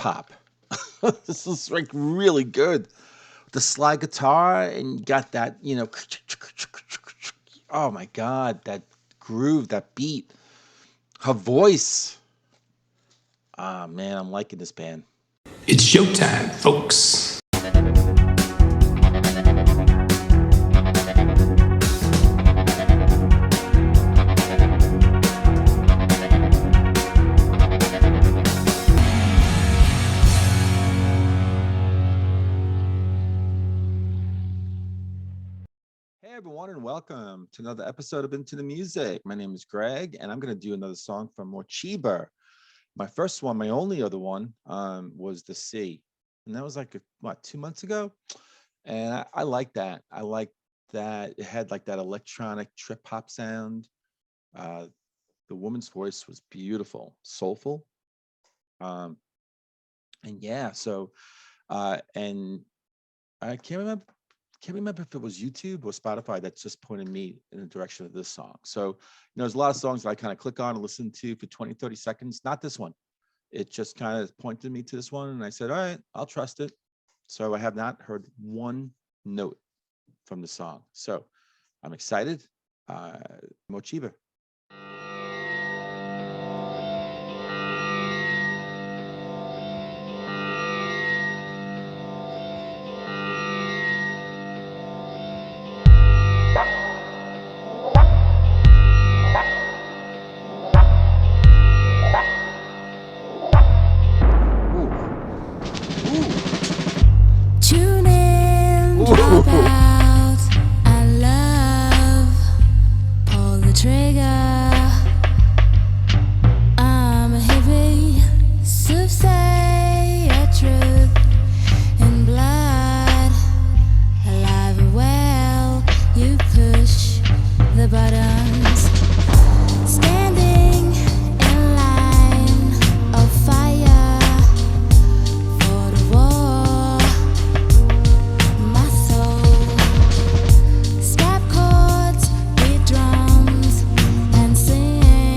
hop. This is like really good. The slide guitar and you got that, oh my God, that groove, that beat, her voice. Ah, man, I'm liking this band. It's showtime, folks. Hey everyone, and welcome to another episode of Into the Music. My name is Greg, and I'm going to do another song from Morcheeba. My first one, my only other one, was The Sea, and that was like 2 months ago. And I like that. I like that it had like that electronic trip hop sound. Uh, the woman's voice was beautiful, soulful, um, and yeah. So, and I can't remember if it was YouTube or Spotify that just pointed me in the direction of this song. So, there's a lot of songs that I kind of click on and listen to for 20, 30 seconds. Not this one. It just kind of pointed me to this one. And I said, all right, I'll trust it. So I have not heard one note from the song. So I'm excited. Morcheeba. Tune in, drop out, I love, pull the trigger. I'm a hippie, soothsayer, truth in blood, alive and well. You push the buttons, standing in line of fire for the war. My soul, snap chords, beat drums, and sing.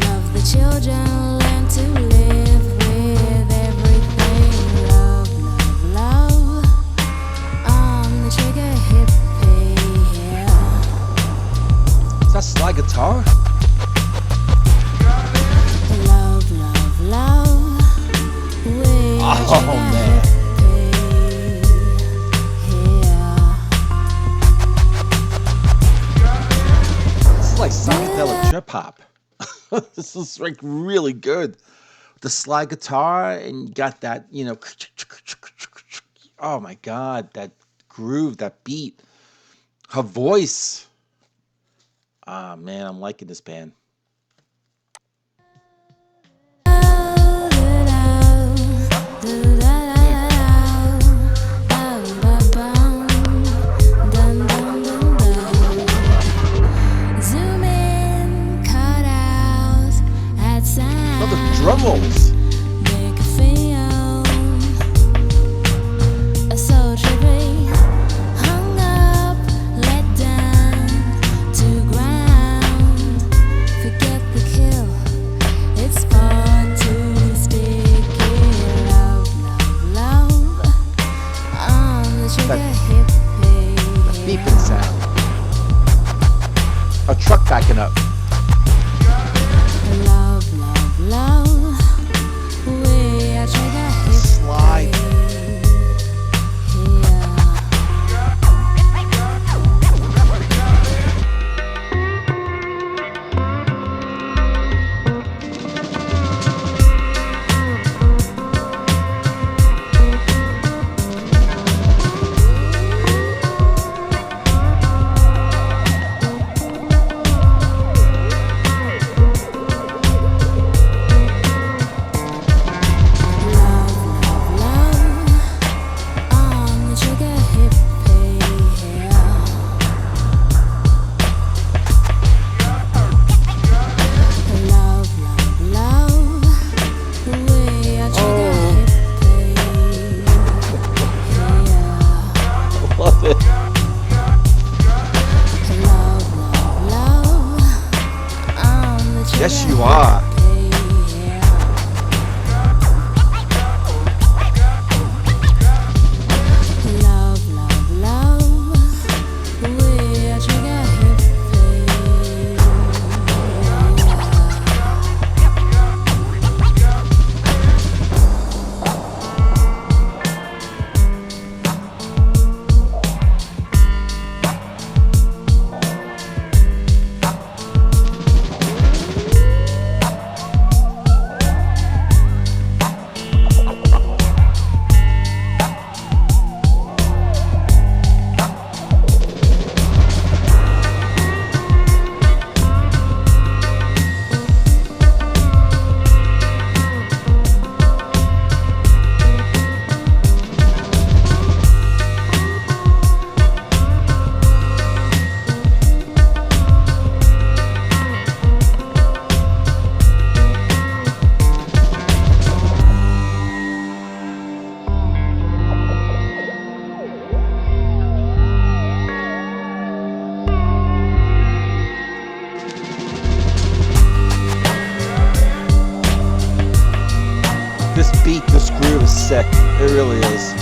Love the children, learn to live with everything. Love, love, love. I'm the trigger hippie, yeah. Is that slide guitar? Love, love, love. We're Oh, trigger man. hippie, yeah. This is like psychedelic trip hop. This is like really good. The slide guitar and you got that, oh my God, that groove, that beat, her voice. Ah, man, I'm liking this band. Zoom in, cut out, add sound. Love the drum rolls. Make a film, so trippy, hung up, let down to ground. Forget the kill, it's far too sticky. Love, love, love. I'm the trigger hippie. Beeping sound. A truck backing up. Love, love, love. We are trigger hippie. Slide. Yeah. sick. It really is.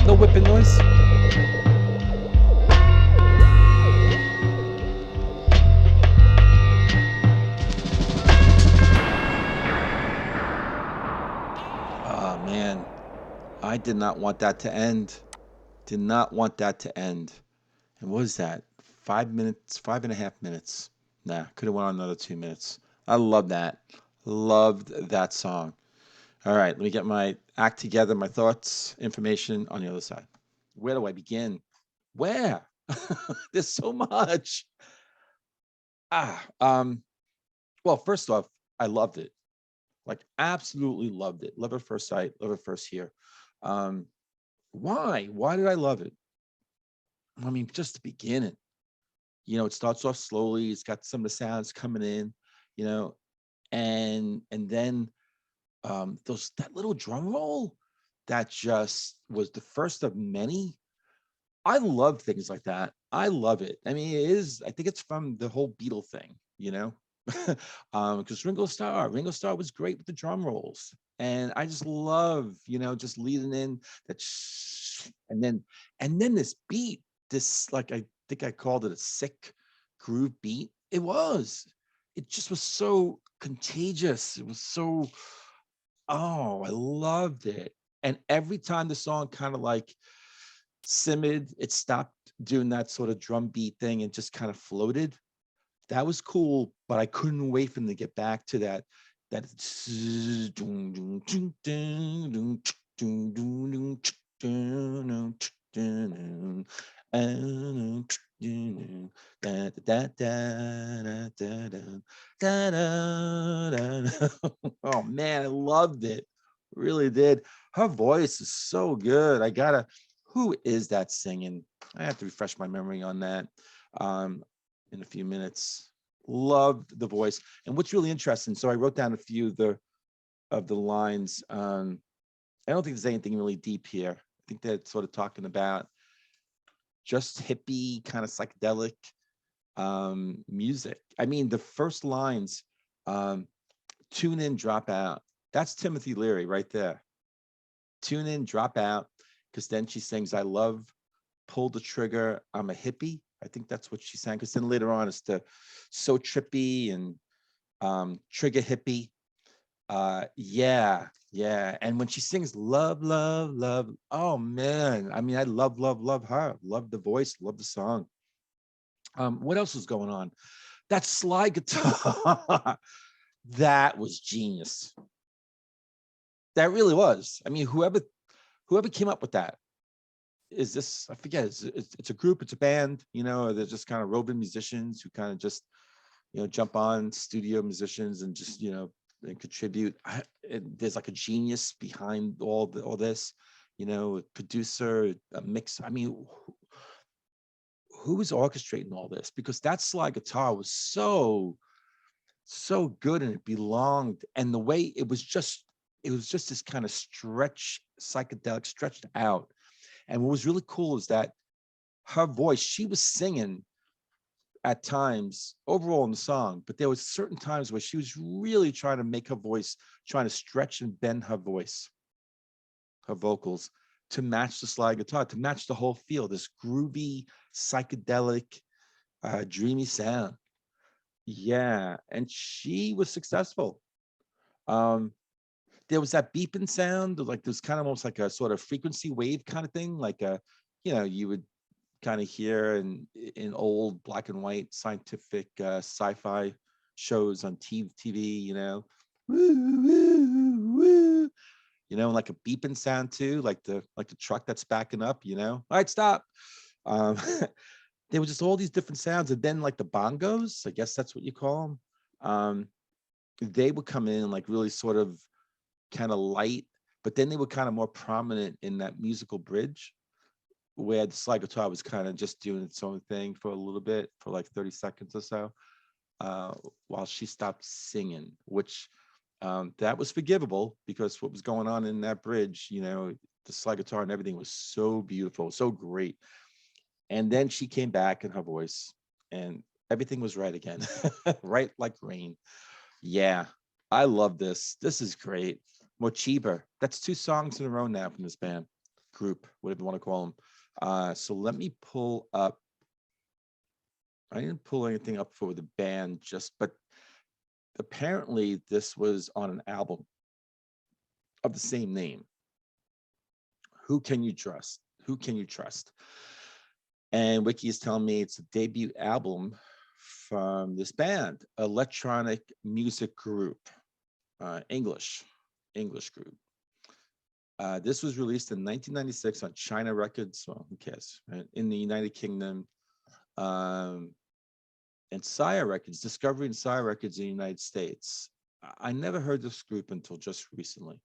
No whipping noise. Oh man, I did not want that to end. Did not want that to end. And what is that? 5 minutes, 5.5 minutes. Nah, could have went on another 2 minutes. I love that. Loved that song. All right, let me get my act together, my thoughts, information on the other side. Where do I begin? Where? There's so much. Ah, well, first off, I loved it. Like absolutely loved it. Love at first sight, love at first hear. Um, why? Why did I love it? I mean, just the beginning. It starts off slowly. It's got some of the sounds coming in, you know, and then those that little drum roll that just was the first of many. I love things like that. I love it. I mean, it is. I think it's from the whole Beatle thing, because Ringo Starr was great with the drum rolls, and I just love, just leading in that, and then this beat, this like I think I called it a sick groove beat. It was. It just was so contagious. It was so. Oh, I loved it. And every time the song kind of like simmered, it stopped doing that sort of drum beat thing and just kind of floated. That was cool, but I couldn't wait for them to get back to that oh man, I loved it. Really did. Her voice is so good. Who is that singing? I have to refresh my memory on that in a few minutes. Loved the voice. And what's really interesting, so I wrote down a few of the lines. I don't think there's anything really deep here. I think they're sort of talking about just hippie, kind of psychedelic music. I mean, the first lines, um, tune in, drop out. That's Timothy Leary right there. Tune in, drop out. Because then she sings, I love, pull the trigger, I'm a hippie. I think that's what she sang. Because then later on, it's the so trippy and trigger hippie. Yeah, yeah. And when she sings love, love, love, oh man. I mean, I love her. Love the voice, love the song. What else was going on? That slide guitar, that was genius. That really was. I mean, whoever came up with that, is this, I forget, it's a group, it's a band, they're just kind of roving musicians who kind of just, jump on, studio musicians, and just, and contribute. There's like a genius behind all this, a producer, a mix. I mean, who is orchestrating all this? Because that slide guitar was so good, and it belonged, and the way it was just this kind of psychedelic, stretched out. And what was really cool is that her voice, she was singing at times overall in the song, but there was certain times where she was really trying to make her voice, trying to stretch and bend her voice, her vocals, to match the slide guitar, to match the whole feel, this groovy, psychedelic, dreamy sound. Yeah, and she was successful. Um, there was that beeping sound, like there's kind of almost like a sort of frequency wave kind of thing, like you would kind of hear in old black and white scientific sci-fi shows on TV, woo, woo, woo, like a beeping sound too, like the truck that's backing up. All right, stop. Um, there was just all these different sounds. And then like the bongos, I guess that's what you call them. They would come in like really sort of kind of light, but then they were kind of more prominent in that musical bridge where the slide guitar was kind of just doing its own thing for a little bit, for like 30 seconds or so, uh, while she stopped singing, which that was forgivable because what was going on in that bridge, you know, the slide guitar and everything was so beautiful, so great. And then she came back in her voice and everything was right again, right like rain. Yeah, I love this. This is great. Morcheeba. That's 2 songs in a row now from this band, group, whatever you want to call them. So let me pull up. I didn't pull anything up for the band, but apparently this was on an album of the same name. Who Can You Trust? Who Can You Trust? And Wiki is telling me it's a debut album from this band, electronic music group, English group. This was released in 1996 on China Records. Well, who cares? Right? In the United Kingdom, and Sire Records, Discovery and Sire Records in the United States. I never heard this group until just recently.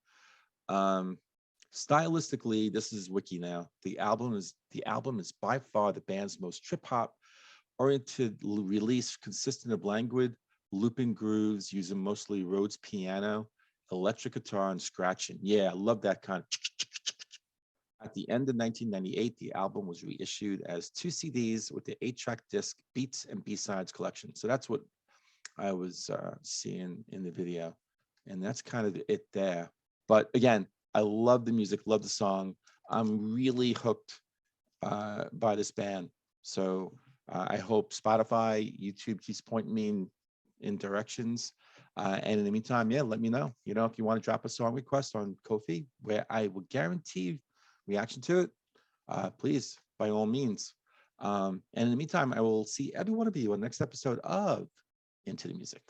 Stylistically, this is Wiki now. The album is by far the band's most trip hop oriented release, consistent of languid looping grooves using mostly Rhodes piano, electric guitar, and scratching. Yeah, I love that kind of. At the end of 1998, the album was reissued as 2 CDs with the 8-track disc Beats and B-Sides collection. So that's what I was seeing in the video. And that's kind of it there. But again, I love the music, love the song. I'm really hooked by this band. So I hope Spotify, YouTube keeps pointing me in directions. And in the meantime, yeah, let me know. You know, if you want to drop a song request on Ko-fi, where I will guarantee reaction to it, please, by all means. And in the meantime, I will see every one of you on the next episode of Into the Music.